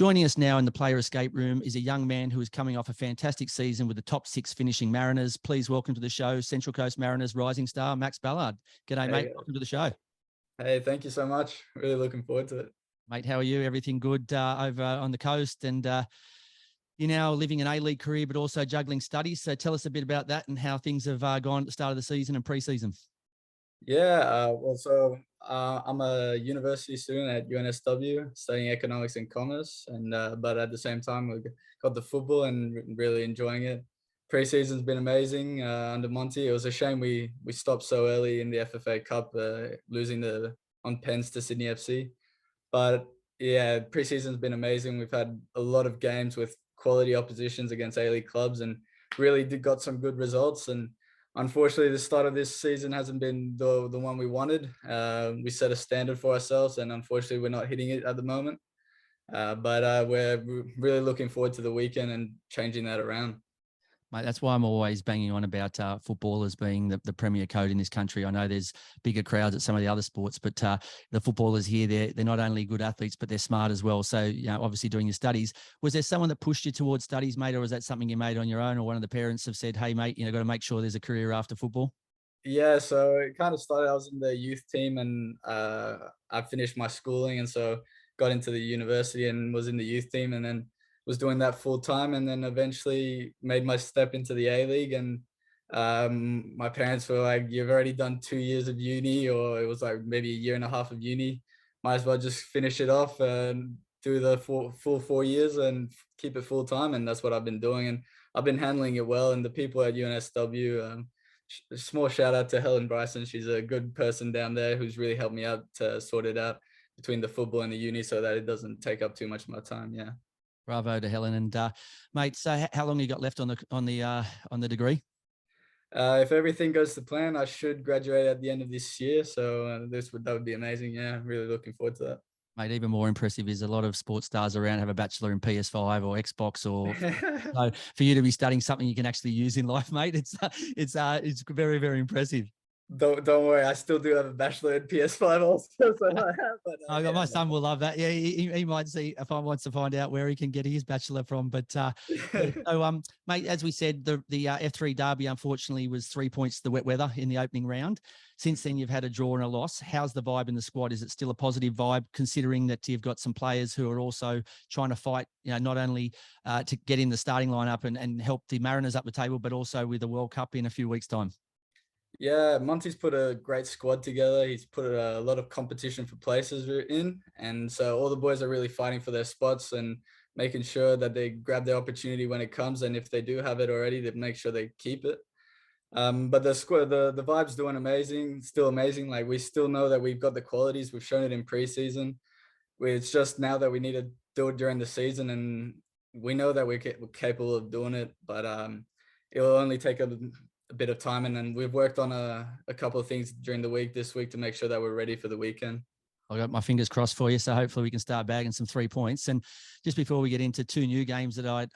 Joining us now in the player escape room is a young man who is coming off a fantastic season with the top 6 finishing Mariners. Please welcome to the show, Central Coast Mariners rising star, Max Balard. G'day, mate. Welcome to the show. Hey, thank you so much. Really looking forward to it. Mate, how are you? Everything good over on the coast? And you're now living an A-League career, but also juggling studies. So tell us a bit about that and how things have gone at the start of the season and pre-season. Yeah, I'm a university student at UNSW studying economics and commerce, and but at the same time we got the football and really enjoying it. Pre-season's been amazing under Monty. It was a shame we stopped so early in the FFA Cup, losing on pens to Sydney FC. But yeah, pre-season's been amazing. We've had a lot of games with quality oppositions against A-League clubs and really got some good results. And unfortunately, the start of this season hasn't been the one we wanted. We set a standard for ourselves, and unfortunately, we're not hitting it at the moment. But we're really looking forward to the weekend and changing that around. Mate, that's why I'm always banging on about footballers being the premier code in this country. I know there's bigger crowds at some of the other sports, but the footballers here, they're not only good athletes, but they're smart as well. So, you know, obviously doing your studies. Was there someone that pushed you towards studies, mate, or was that something you made on your own, or one of the parents have said, hey, mate, you know, got to make sure there's a career after football? Yeah, so it kind of started, I was in the youth team, and I finished my schooling, and so got into the university and was in the youth team, and then was doing that full time, and then eventually made my step into the A-League. And my parents were like, you've already done 2 years of uni, or it was like maybe a year and a half of uni. Might as well just finish it off and do the full 4 years and keep it full time. And that's what I've been doing. And I've been handling it well. And the people at UNSW, small shout out to Helen Bryson. She's a good person down there who's really helped me out to sort it out between the football and the uni so that it doesn't take up too much of my time. Yeah. Bravo to Helen. And mate, so how long you got left on the degree? If everything goes to plan, I should graduate at the end of this year. So that would be amazing. Yeah, really looking forward to that. Mate, even more impressive is a lot of sports stars around have a bachelor in PS5 or Xbox, or so for you to be studying something you can actually use in life, mate, it's very, very impressive. Don't worry, I still do have a bachelor in PS5 also. So my son will love that. Yeah, he might see if I wants to find out where he can get his bachelor from. But so mate, as we said, the F3 derby unfortunately was 3 points to the wet weather in the opening round. Since then, you've had a draw and a loss. How's the vibe in the squad? Is it still a positive vibe, considering that you've got some players who are also trying to fight, you know, not only to get in the starting lineup and help the Mariners up the table, but also with the World Cup in a few weeks' time? Yeah, Monty's put a great squad together. He's put a lot of competition for places in, and so all the boys are really fighting for their spots and making sure that they grab their opportunity when it comes. And if they do have it already, they make sure they keep it. But the squad, the vibe's doing amazing, still amazing. Like, we still know that we've got the qualities. We've shown it in preseason. It's just now that we need to do it during the season, and we know that we're capable of doing it. But it will only take a bit of time, and then we've worked on a couple of things during the week this week to make sure that we're ready for the weekend. I got my fingers crossed for you, so hopefully we can start bagging some 3 points. And just before we get into 2 new games that I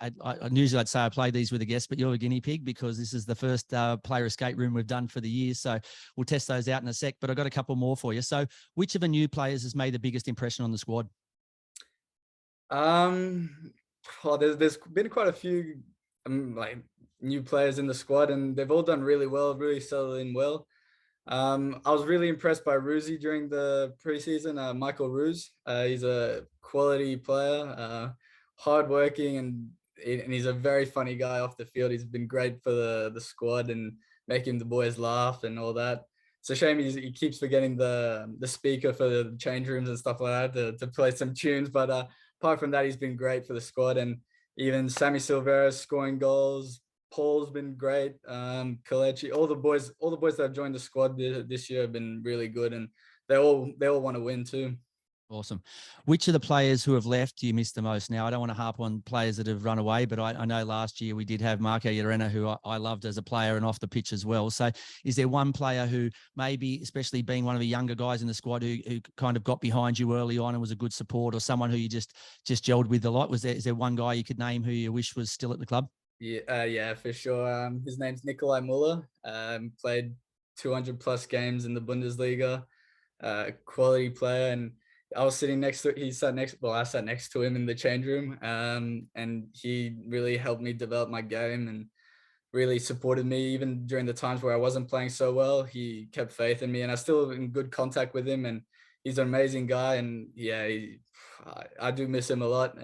usually I'd say I played these with a guest, but you're a guinea pig because this is the first player escape room we've done for the year. So we'll test those out in a sec, but I've got a couple more for you. So which of the new players has made the biggest impression on the squad? Well, there's been quite a few like new players in the squad, and they've all done really well, really settled in well. I was really impressed by Ruzi during the preseason. Michael Ruse, he's a quality player, hardworking, and he's a very funny guy off the field. He's been great for the squad and making the boys laugh and all that. It's a shame he keeps forgetting the speaker for the change rooms and stuff like that to play some tunes. But apart from that, he's been great for the squad. And even Sammy Silvera scoring goals. Paul's been great. Kalechi, all the boys that have joined the squad this year have been really good, and they all want to win too. Awesome. Which of the players who have left do you miss the most? Now, I don't want to harp on players that have run away, but I know last year we did have Marco Llorena, who I loved as a player and off the pitch as well. So is there one player who maybe, especially being one of the younger guys in the squad, who kind of got behind you early on and was a good support, or someone who you just gelled with a lot? Is there one guy you could name who you wish was still at the club? Yeah, for sure. His name's Nikolai Muller. Played 200 plus games in the Bundesliga. Quality player, and I was sitting next to, I sat next to him in the change room. And he really helped me develop my game and really supported me even during the times where I wasn't playing so well. He kept faith in me, and I still in good contact with him. And he's an amazing guy. And yeah, I do miss him a lot.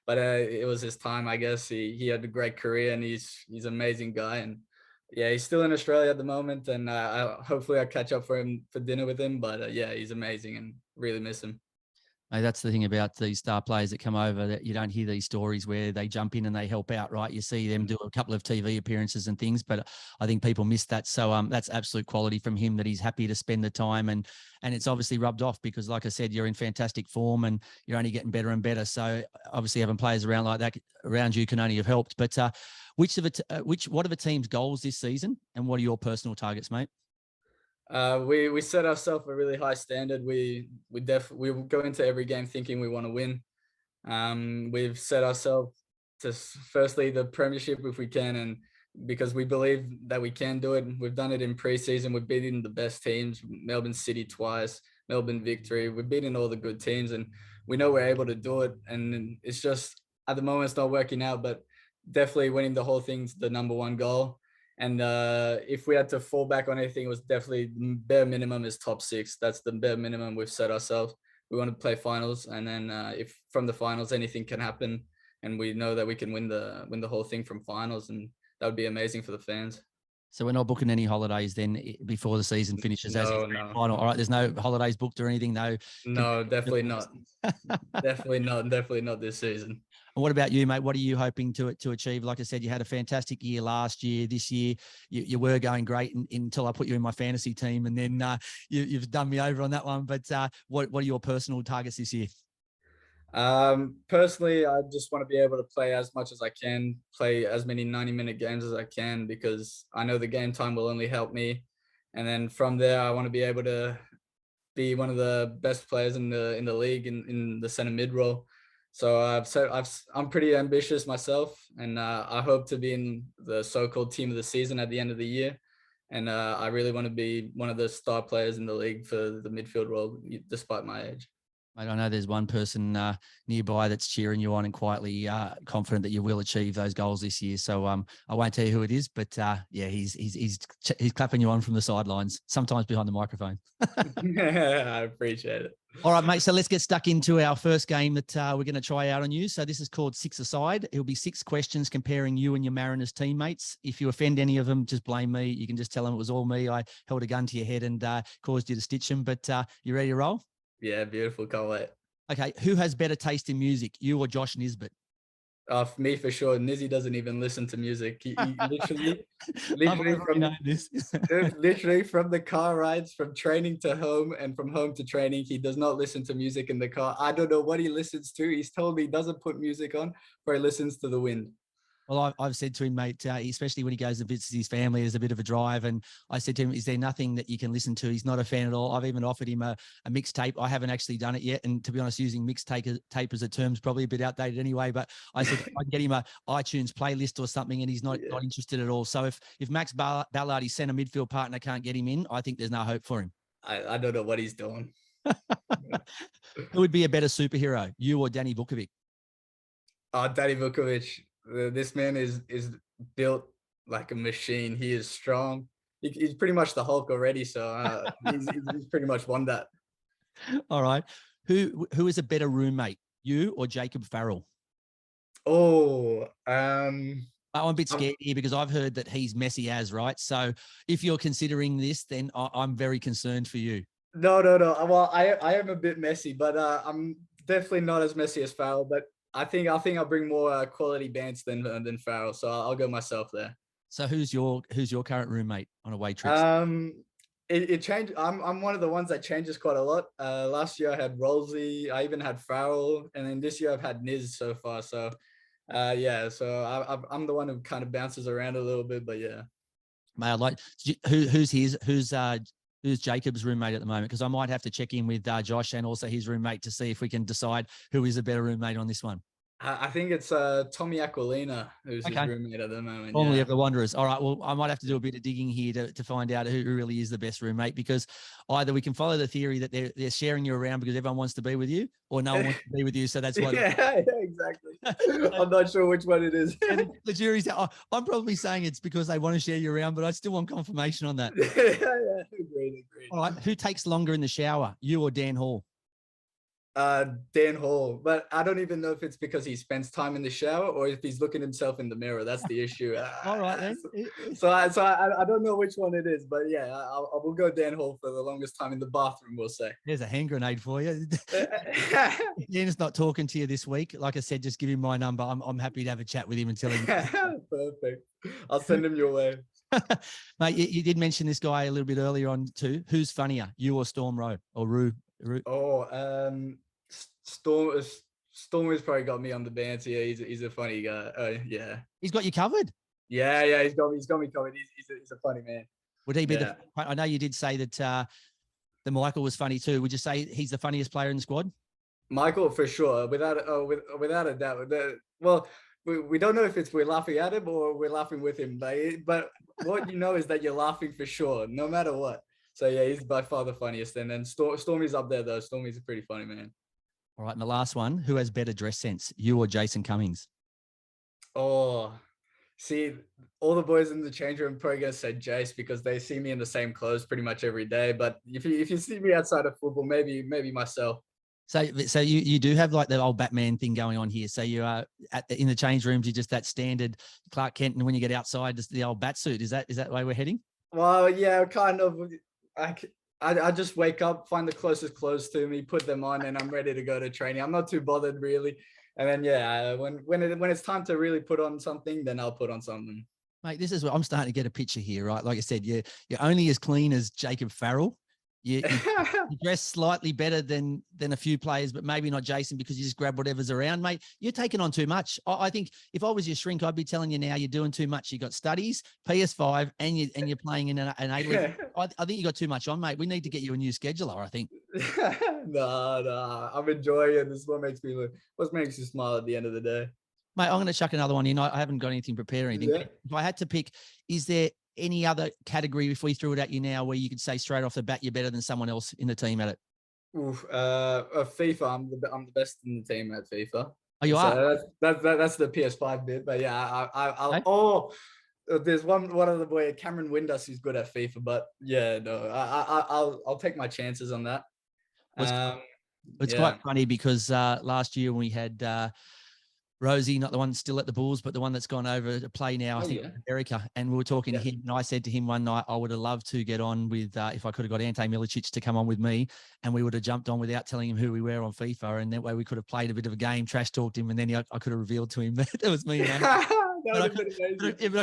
But it was his time, I guess. He had a great career, and he's an amazing guy. And yeah, he's still in Australia at the moment, and hopefully I catch up for dinner with him. But yeah, he's amazing, and really miss him. That's the thing about these star players that come over, that you don't hear these stories where they jump in and they help out, right? You see them do a couple of TV appearances and things, but I think people miss that. So that's absolute quality from him, that he's happy to spend the time, and it's obviously rubbed off because, like I said, you're in fantastic form and you're only getting better and better. So obviously having players around like that around you can only have helped. But what are the team's goals this season, and what are your personal targets, mate? We set ourselves a really high standard. We go into every game thinking we want to win. We've set ourselves to firstly the premiership if we can, and because we believe that we can do it. We've done it in pre-season. We've beaten the best teams, Melbourne City twice, Melbourne Victory. We've beaten all the good teams, and we know we're able to do it. And it's just at the moment it's not working out, but definitely winning the whole thing's the number one goal. And if we had to fall back on anything, it was definitely bare minimum is top 6. That's the bare minimum we've set ourselves. We want to play finals, and then if from the finals anything can happen, and we know that we can win the whole thing from finals, and that would be amazing for the fans. So we're not booking any holidays then before the season finishes as a final. All right, there's no holidays booked or anything. No, definitely not. Definitely not this season. And what about you, mate? What are you hoping to achieve? Like I said, you had a fantastic year last year. This year, you were going great until I put you in my fantasy team, and then you've done me over on that one. But what are your personal targets this year? Personally, I just want to be able to play as much as I can, play as many 90-minute games as I can, because I know the game time will only help me. And then from there, I want to be able to be one of the best players in the league in the center mid role. So I'm pretty ambitious myself, and I hope to be in the so-called team of the season at the end of the year. And I really want to be one of the star players in the league for the midfield role, despite my age. Mate, I know there's one person nearby that's cheering you on and quietly confident that you will achieve those goals this year. So I won't tell you who it is, but yeah, he's clapping you on from the sidelines, sometimes behind the microphone. I appreciate it. All right, mate. So let's get stuck into our first game that we're going to try out on you. So this is called 6 Aside. It'll be 6 questions comparing you and your Mariners teammates. If you offend any of them, just blame me. You can just tell them it was all me. I held a gun to your head and caused you to stitch them. But you ready to roll? Yeah, beautiful. Can't wait. Okay. Who has better taste in music, you or Josh Nisbet? For me, for sure. Nizzy doesn't even listen to music. He literally literally from the car rides, from training to home and from home to training, he does not listen to music in the car. I don't know what he listens to. He's told me he doesn't put music on, but he listens to the wind. Well, I've said to him, mate, especially when he goes and visits his family, there's a bit of a drive. And I said to him, is there nothing that you can listen to? He's not a fan at all. I've even offered him a mixtape. I haven't actually done it yet. And to be honest, using mixtape as a term is probably a bit outdated anyway. But I said, I can get him a iTunes playlist or something, and he's not interested at all. So if Max Balard, his centre midfield partner, can't get him in, I think there's no hope for him. I don't know what he's doing. Who would be a better superhero, you or Danny Vukovic? Danny Vukovic. This man is built like a machine. He is strong. He's pretty much the Hulk already. So he's pretty much won that. All right. Who is a better roommate, you or Jacob Farrell? Oh, I'm a bit scared here because I've heard that he's messy as, right? So if you're considering this, then I'm very concerned for you. No. Well, I am a bit messy, but I'm definitely not as messy as Farrell. But I think I'll bring more quality bands than Farrell, so I'll go myself there. So who's your current roommate on away trips? It changed. I'm one of the ones that changes quite a lot. Last year I had Rolsey, I even had Farrell, and then this year I've had Niz so far. So yeah, so I'm the one who kind of bounces around a little bit, but yeah. Mate, I'd like who's Jacob's roommate at the moment? Because I might have to check in with Josh and also his roommate to see if we can decide who is a better roommate on this one. I think it's Tommy Aquilina, who's his Okay. roommate at the moment. Formerly Yeah. of the Wanderers. All right. Well, I might have to do a bit of digging here to find out who really is the best roommate, because either we can follow the theory that they're sharing you around because everyone wants to be with you, or no one wants to be with you. So that's why. Yeah, exactly. I'm not sure which one it is. The jury's out. I'm probably saying it's because they want to share you around, but I still want confirmation on that. Yeah, agreed. All right. Who takes longer in the shower, you or Dan Hall? Dan Hall, but I don't even know if it's because he spends time in the shower or if he's looking himself in the mirror. That's the issue. All right, then. So I don't know which one it is, but yeah, I will go Dan Hall for the longest time in the bathroom, we'll say. There's a hand grenade for you. Dan's not talking to you this week. Like I said, just give him my number. I'm happy to have a chat with him and tell him. Perfect. I'll send him your way. Mate, you did mention this guy a little bit earlier on too. Who's funnier, you or Storm Rowe or Rue? Oh, Storm has probably got me on the banter. Yeah, he's a funny guy. Yeah. He's got you covered. Yeah, he's got me covered. He's a funny man. Would he be I know you did say that the Michael was funny too. Would you say he's the funniest player in the squad? Michael, for sure, without a doubt. Well, we don't know if we're laughing at him or we're laughing with him, but what you know is that you're laughing for sure, no matter what. So yeah, he's by far the funniest. And then Stormy's up there though. Stormy's a pretty funny man. All right, and the last one, who has better dress sense, you or Jason Cummings? Oh, see, all the boys in the change room probably gonna say Jace because they see me in the same clothes pretty much every day. But if you see me outside of football, maybe myself. So you do have like the old Batman thing going on here. So you are in the change rooms, you're just that standard Clark Kent, and when you get outside, just the old bat suit. Is that the way we're heading? Well, yeah, kind of. I just wake up, find the closest clothes to me, put them on, and I'm ready to go to training. I'm not too bothered really. And then yeah, when it's time to really put on something, then I'll put on something. Mate, this is what I'm starting to get a picture here, right? Like I said, you're only as clean as Jacob Farrell. You dress slightly better than a few players, but maybe not Jason because you just grab whatever's around, mate. You're taking on too much. I think if I was your shrink, I'd be telling you now you're doing too much. You got studies, PS5, and you're playing in an A-League. I think you got too much on, mate. We need to get you a new scheduler, I think. No, I'm enjoying it. This is what makes you smile at the end of the day. Mate, I'm going to chuck another one in. I haven't got anything prepared or anything. Yeah. If I had to pick, is there any other category, if we threw it at you now, where you could say straight off the bat you're better than someone else in the team at it? Oof, FIFA. I'm the best in the team at FIFA. Oh, you are? That's the PS5 bit, but yeah, I'll there's one other boy, Cameron Windus, who's good at FIFA, but yeah, no, I'll take my chances on that. It's quite funny because last year when we had Rosie, not the one still at the Bulls, but the one that's gone over to play now, I think, in America. And we were talking to him, and I said to him one night, I would have loved to get on with, if I could have got Ante Milicic to come on with me, and we would have jumped on without telling him who we were on FIFA. And that way we could have played a bit of a game, trash talked him, and then I could have revealed to him that it was me. But I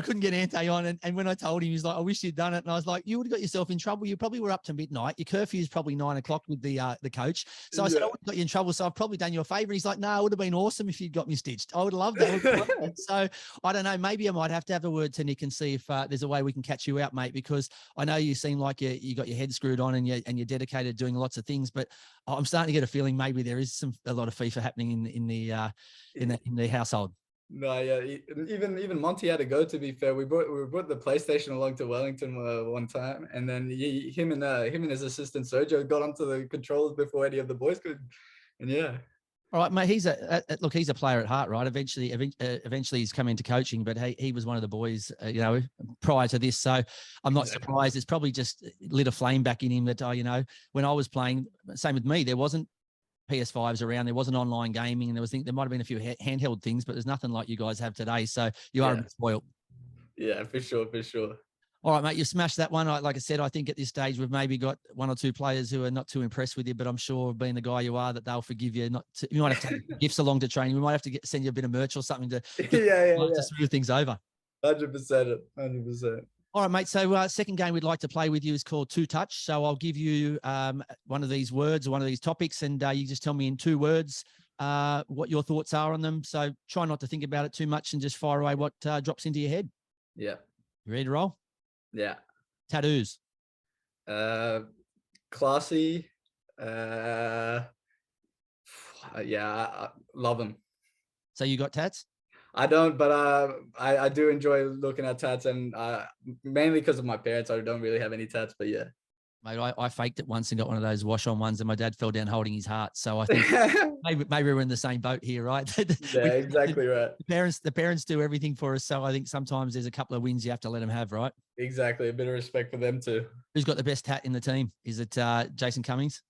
couldn't get Ante on. And when I told him, he's like, I wish you'd done it. And I was like, you would have got yourself in trouble. You probably were up to midnight. Your curfew is probably 9 o'clock with the coach. So I said, I would have got you in trouble. So I've probably done you a favor. He's like, no, it would have been awesome if you'd got me stitched. I would have loved that. So I don't know. Maybe I might have to have a word to Nick and see if there's a way we can catch you out, mate, because I know you seem like you got your head screwed on and you're dedicated to doing lots of things, but I'm starting to get a feeling maybe there is a lot of FIFA happening in the household. No, yeah. Even Monty had to go. To be fair, we brought the PlayStation along to Wellington one time, and then him and his assistant Sergio got onto the controllers before any of the boys could. And yeah. All right, mate. He's a player at heart, right? Eventually, he's come into coaching, but he was one of the boys, prior to this. So I'm not surprised. It's probably just lit a flame back in him that, when I was playing, same with me, there wasn't PS5s around, there wasn't online gaming, and there might have been a few handheld things, but there's nothing like you guys have today. So you are a bit spoiled. Yeah, for sure. All right, mate, you smashed that one. Like I said, I think at this stage we've maybe got one or two players who are not too impressed with you, but I'm sure being the guy you are that they'll forgive you. You might have to take gifts along to training. We might have to send you a bit of merch or something to smooth things over. 100%. All right, mate. So second game we'd like to play with you is called Two Touch. So I'll give you one of these words or one of these topics, and you just tell me in 2 words what your thoughts are on them. So try not to think about it too much and just fire away what drops into your head. Yeah. You ready to roll? Yeah. Tattoos. Classy. I love them. So you got tats? I don't, but I do enjoy looking at tats, and mainly because of my parents. I don't really have any tats, but yeah. Mate, I faked it once and got one of those wash-on ones, and my dad fell down holding his heart. So I think maybe we're in the same boat here, right? Yeah, exactly right. The parents do everything for us, so I think sometimes there's a couple of wins you have to let them have, right? Exactly, a bit of respect for them too. Who's got the best tat in the team? Is it Jason Cummings?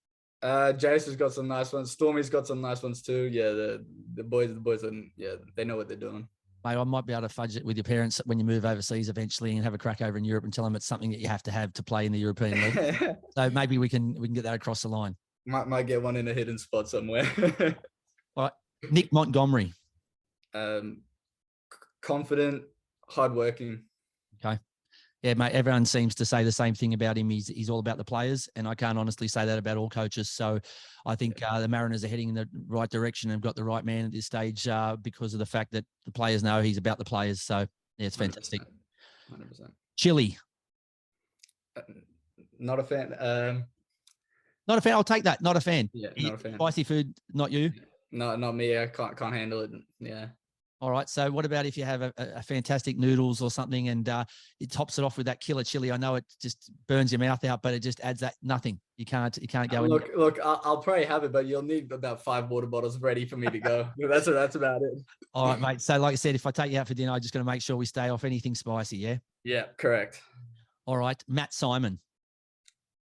Jace has got some nice ones. Stormy's got some nice ones too. Yeah, the boys, and yeah, they know what they're doing. Mate, I might be able to fudge it with your parents when you move overseas eventually and have a crack over in Europe and tell them it's something that you have to play in the European League. So maybe we can get that across the line. Might get one in a hidden spot somewhere. All right, Nick Montgomery. Confident, hardworking. Okay. Yeah, mate, everyone seems to say the same thing about him. He's all about the players, and I can't honestly say that about all coaches. So I think the Mariners are heading in the right direction and have got the right man at this stage because of the fact that the players know he's about the players. So, yeah, it's fantastic. 100%. Chili. Not a fan. Not a fan. I'll take that. Not a fan. Yeah, not a fan. Spicy food, not you? No, not me. I can't handle it. Yeah. All right. So what about if you have a fantastic noodles or something and it tops it off with that killer chili? I know it just burns your mouth out, but it just adds that nothing. You can't go. Look, I'll probably have it, but you'll need about 5 water bottles ready for me to go. That's about it. All right, mate. So like I said, if I take you out for dinner, I'm just going to make sure we stay off anything spicy. Yeah. Yeah, correct. All right. Matt Simon.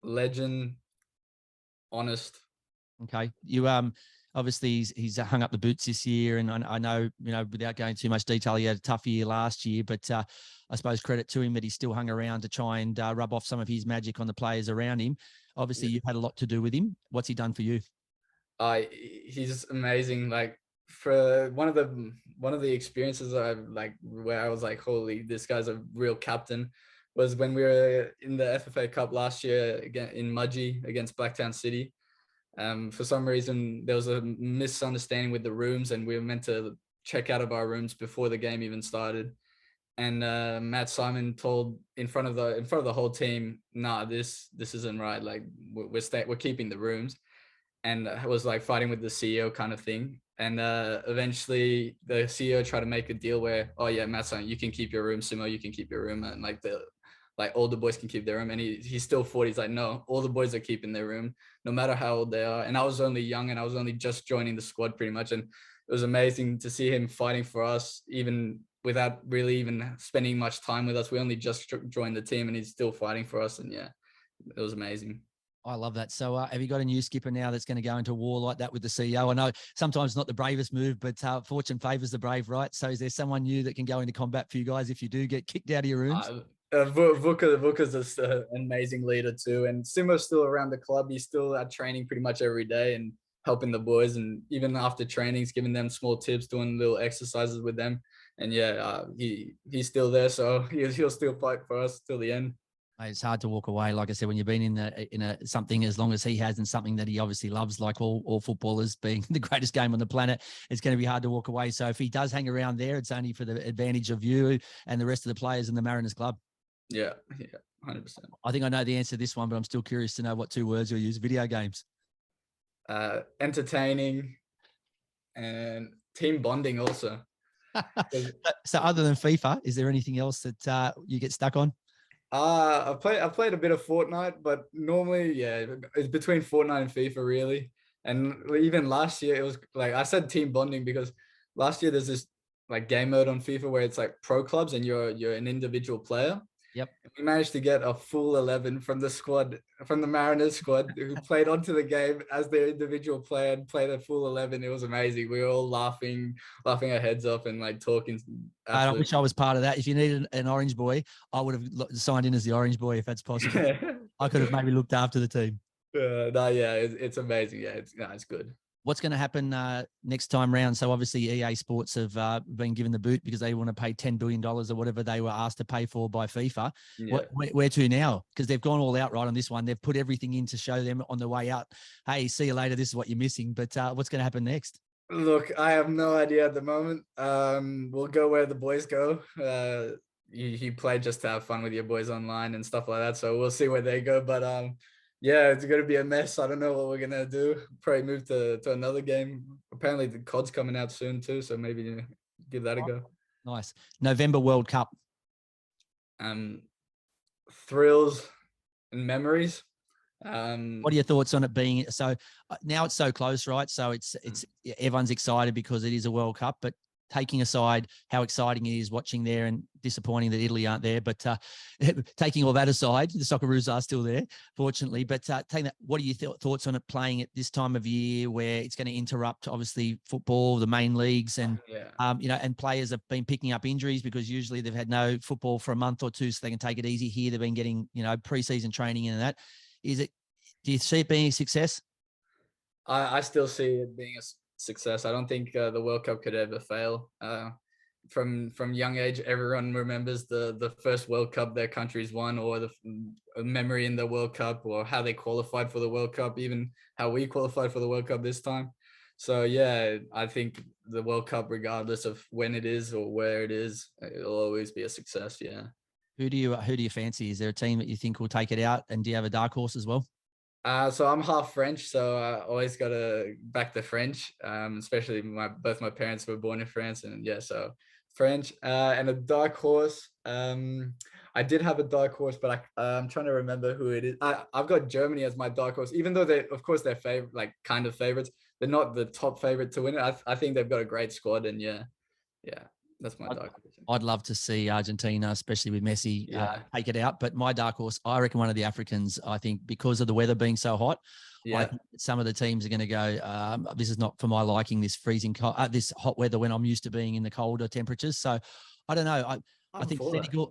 Legend. Honest. Okay. You obviously he's hung up the boots this year, and I know, without going too much detail, he had a tough year last year, but I suppose credit to him that he still hung around to try and rub off some of his magic on the players around him. Obviously, You've had a lot to do with him. What's he done for you? He's amazing. Like, for one of the experiences where I was like, holy, this guy's a real captain, was when we were in the FFA Cup last year again in Mudgee against Blacktown City. For some reason, there was a misunderstanding with the rooms, and we were meant to check out of our rooms before the game even started. And Matt Simon told in front of the whole team, "Nah, this isn't right. Like, we're keeping the rooms," and I was like fighting with the CEO kind of thing. And eventually, the CEO tried to make a deal where, "Oh yeah, Matt Simon, you can keep your room. Simo, you can keep your room," and all the boys can keep their room. And he's still 40. He's like, "No, all the boys are keeping their room, no matter how old they are." And I was only young, and I was only just joining the squad pretty much. And it was amazing to see him fighting for us, even without really even spending much time with us. We only just joined the team, and he's still fighting for us. And yeah, it was amazing. I love that. So have you got a new skipper now that's going to go into war like that with the CEO? I know sometimes not the bravest move, but fortune favors the brave, right? So is there someone new that can go into combat for you guys if you do get kicked out of your rooms? Vuka's an amazing leader too, and Simo's still around the club. He's still at training pretty much every day and helping the boys, and even after trainings, giving them small tips, doing little exercises with them. And yeah, he's still there, so he'll still fight for us till the end. It's hard to walk away, like I said, when you've been in something as long as he has, and something that he obviously loves, like all footballers, being the greatest game on the planet. It's going to be hard to walk away. So if he does hang around there, it's only for the advantage of you and the rest of the players in the Mariners club. Yeah, 100%. I think I know the answer to this one, but I'm still curious to know what 2 words you'll use. Video games. Entertaining and team bonding also. So other than FIFA, is there anything else that you get stuck on? I played a bit of Fortnite, but normally, yeah, it's between Fortnite and FIFA really. And even last year, it was like, I said team bonding because last year there's this like game mode on FIFA where it's like pro clubs and you're an individual player. Yep. We managed to get a full 11 from the Mariners squad, who played onto the game as their individual player and played a full 11. It was amazing. We were all laughing our heads off and like talking. I wish I was part of that. If you needed an orange boy, I would have signed in as the orange boy if that's possible. I could have maybe looked after the team. It's amazing. Yeah, it's good. What's going to happen next time round? So obviously EA Sports have been given the boot because they want to pay $10 billion or whatever they were asked to pay for by FIFA. Yeah. Where to now? Because they've gone all out right on this one. They've put everything in to show them on the way out, hey, see you later. This is what you're missing. But what's going to happen next? Look, I have no idea at the moment. We'll go where the boys go. You play just to have fun with your boys online and stuff like that. So we'll see where they go. But Yeah, it's gonna be a mess. I don't know what we're gonna do. Probably move to another game. Apparently the COD's coming out soon too, so maybe give that a go. Nice. November World Cup. Thrills and memories. What are your thoughts on it being so now it's so close, right? So it's everyone's excited because it is a World Cup, but taking aside how exciting it is watching there and disappointing that Italy aren't there, but taking all that aside, the Socceroos are still there, fortunately. But taking that, what are your thoughts on it playing at this time of year where it's going to interrupt, obviously, football, the main leagues, and and players have been picking up injuries because usually they've had no football for a month or two, so they can take it easy here. They've been getting pre-season training and that. Do you see it being a success? I still see it being a success. I don't think the World Cup could ever fail. From young age, everyone remembers the first World Cup their countries won, or the memory in the World Cup, or how they qualified for the World Cup, even how we qualified for the World Cup this time. So yeah, I think the World Cup, regardless of when it is or where it is, it'll always be a success. Yeah. Who do you fancy? Is there a team that you think will take it out? And do you have a dark horse as well? So I'm half French, so I always got to back the French, especially both my parents were born in France, and yeah, so French. And a dark horse, I did have a dark horse, but I'm trying to remember who it is. I've got Germany as my dark horse, even though of course they're kind of favorites. They're not the top favorite to win it. I think they've got a great squad, and yeah, that's my dark horse. I'd love to see Argentina, especially with Messi, take it out. But my dark horse, I reckon one of the Africans, I think because of the weather being so hot, I think some of the teams are going to go, this is not for my liking, this this hot weather when I'm used to being in the colder temperatures. So I don't know. I think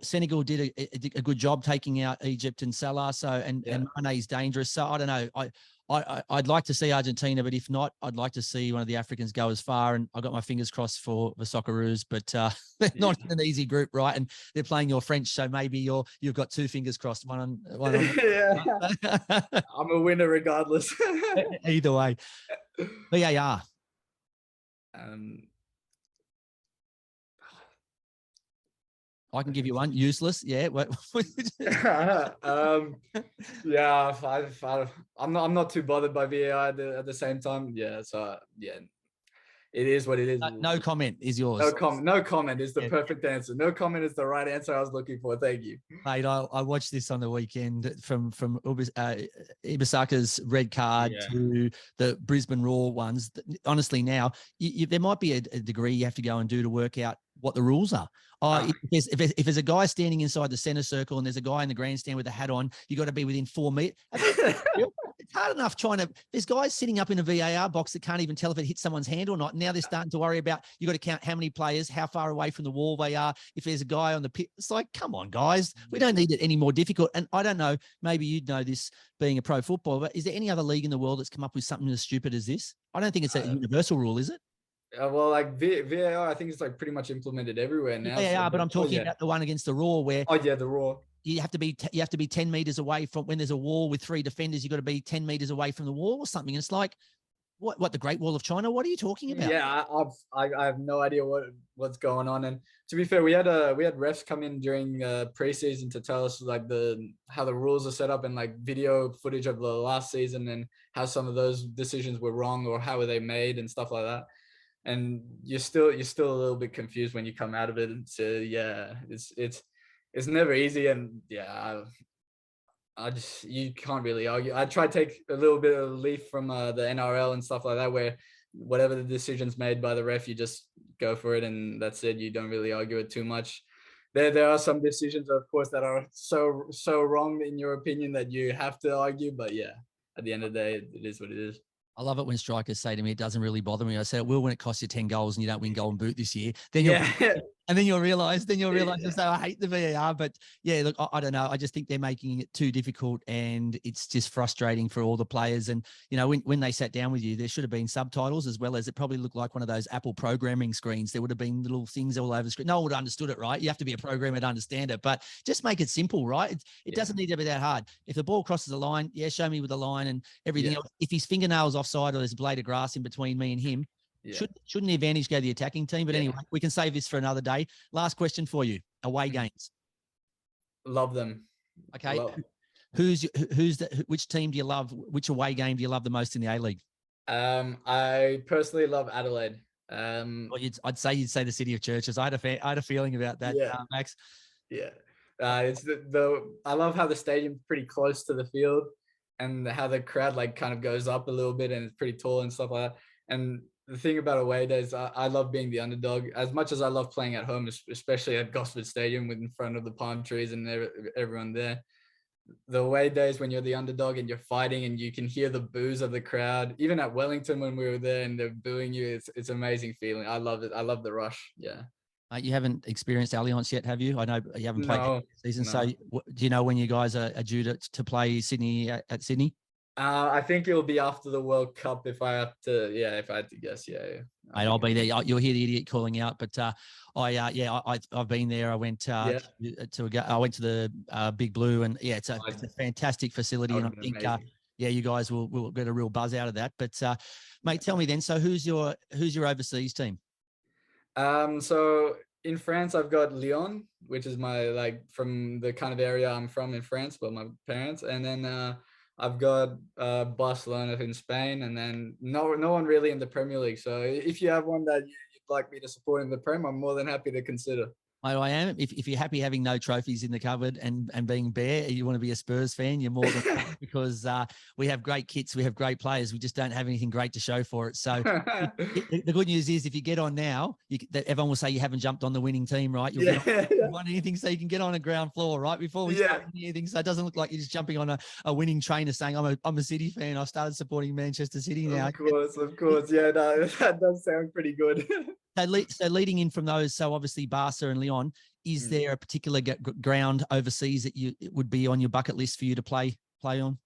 Senegal did a good job taking out Egypt and Salah. So and Mane's dangerous. So I don't know. I'd like to see Argentina, but if not, I'd like to see one of the Africans go as far. And I got my fingers crossed for the Socceroos, but they're not in an easy group, right? And they're playing your French, so maybe you've got two fingers crossed. One on. Yeah, I'm a winner regardless. Either way, VAR. I can give you one. Useless. Yeah. I'm not too bothered by VAR at the same time. Yeah. So yeah, it is what it is. No comment is yours. No comment is the perfect answer. No comment is the right answer I was looking for. Thank you, mate. I watched this on the weekend from Ibisaka's red card to the Brisbane Roar ones. Honestly, now there might be a degree you have to go and do to work out what the rules are. If there's a guy standing inside the center circle and there's a guy in the grandstand with a hat on, you got to be within 4 meters. It's hard enough there's guys sitting up in a VAR box that can't even tell if it hits someone's hand or not. Now they're starting to worry about, you got to count how many players, how far away from the wall they are. If there's a guy on the pit, it's like, come on, guys, we don't need it any more difficult. And I don't know, maybe you'd know this being a pro footballer, but is there any other league in the world that's come up with something as stupid as this? I don't think it's a universal rule, is it? Well, like VAR, I think it's like pretty much implemented everywhere now. Yeah, but I'm talking about the one against the Raw where. Oh yeah, the Raw. You have to be 10 meters away from, when there's a wall with 3 defenders, you got to be 10 meters away from the wall or something. And it's like, what the Great Wall of China? What are you talking about? Yeah, I have no idea what's going on. And to be fair, we had refs come in during preseason to tell us like how the rules are set up, and like video footage of the last season and how some of those decisions were wrong or how were they made and stuff like that. And you're still a little bit confused when you come out of it. And so yeah, it's never easy. And yeah, you can't really argue. I try to take a little bit of leaf from the NRL and stuff like that, where whatever the decision's made by the ref, you just go for it and that's it. You don't really argue it too much. There are some decisions, of course, that are so wrong in your opinion that you have to argue. But yeah, at the end of the day, it is what it is. I love it when strikers say to me, it doesn't really bother me. I say, it will when it costs you 10 goals and you don't win Golden Boot this year. Then you'll realize, and say, I hate the VAR. But yeah, look, I don't know. I just think they're making it too difficult, and it's just frustrating for all the players. And, when they sat down with you, there should have been subtitles, as well as it probably looked like one of those Apple programming screens. There would have been little things all over the screen. No one would have understood it, right? You have to be a programmer to understand it, but just make it simple, right? It doesn't need to be that hard. If the ball crosses the line, show me with the line and everything else. If his fingernail's offside or there's a blade of grass in between me and him, shouldn't the advantage go to the attacking team? But anyway, we can save this for another day. Last question for you. Away games. Love them. Okay. Which team do you love? Which away game do you love the most in the A-League? I personally love Adelaide. Well, I'd say you'd say the City of Churches. I had a feeling about that, Yeah. Max. Yeah. It's I love how the stadium's pretty close to the field, and how the crowd like kind of goes up a little bit, and it's pretty tall and stuff like that. And the thing about away days, I love being the underdog as much as I love playing at home, especially at Gosford Stadium with in front of the palm trees and everyone there. The away days when you're the underdog and you're fighting and you can hear the boos of the crowd, even at Wellington when we were there and they're booing you, it's an amazing feeling. I love it. I love the rush. Yeah. You haven't experienced Allianz yet, have you? I know you haven't played this season. No. So do you know when you guys are due to play Sydney at Sydney? I think it'll be after the World Cup if I had to guess. Yeah. Mate, I'll be there. You'll hear the idiot calling out, but I've been there. I went I went to the Big Blue, and it's a fantastic facility, and I think you guys will get a real buzz out of that. But mate, tell me then. So who's your overseas team? So in France, I've got Lyon, which is my from the kind of area I'm from in France, but my parents, and then I've got Barcelona in Spain, and then no one really in the Premier League. So if you have one that you'd like me to support in the Prem, I'm more than happy to consider. I am. If you're happy having no trophies in the cupboard and being bare, you want to be a Spurs fan, you're more than happy, because we have great kits, we have great players, we just don't have anything great to show for it. So the good news is, if you get on now, everyone will say you haven't jumped on the winning team, right? You'll won anything, so you can get on a ground floor, right? Before we start anything, so it doesn't look like you're just jumping on a winning trainer saying, I'm a City fan, I started supporting Manchester City now. Of course. Yeah, no, that does sound pretty good. So leading in from those, so obviously Barca and Lyon, is there a particular ground overseas that it would be on your bucket list for you to play on?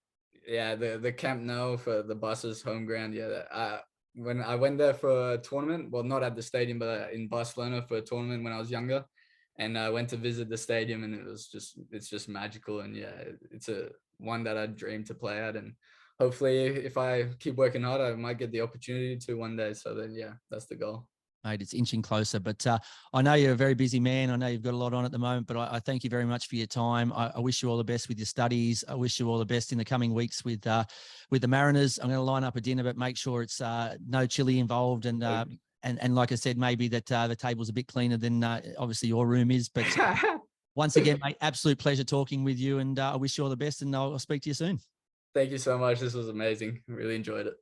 Yeah, the Camp Nou for the Barca's home ground. Yeah, when I went there for a tournament, well, not at the stadium, but in Barcelona for a tournament when I was younger, and I went to visit the stadium, and it's just magical, and it's a one that I dream to play at, and hopefully if I keep working hard, I might get the opportunity to one day. So then, that's the goal. Mate, it's inching closer, but I know you're a very busy man. I know you've got a lot on at the moment, but I thank you very much for your time. I wish you all the best with your studies. I wish you all the best in the coming weeks with the Mariners. I'm going to line up a dinner, but make sure it's no chili involved, and like I said, maybe that the table's a bit cleaner than obviously your room is. But once again, mate, absolute pleasure talking with you, and I wish you all the best, and I'll speak to you soon. Thank you so much. This was amazing. Really enjoyed it.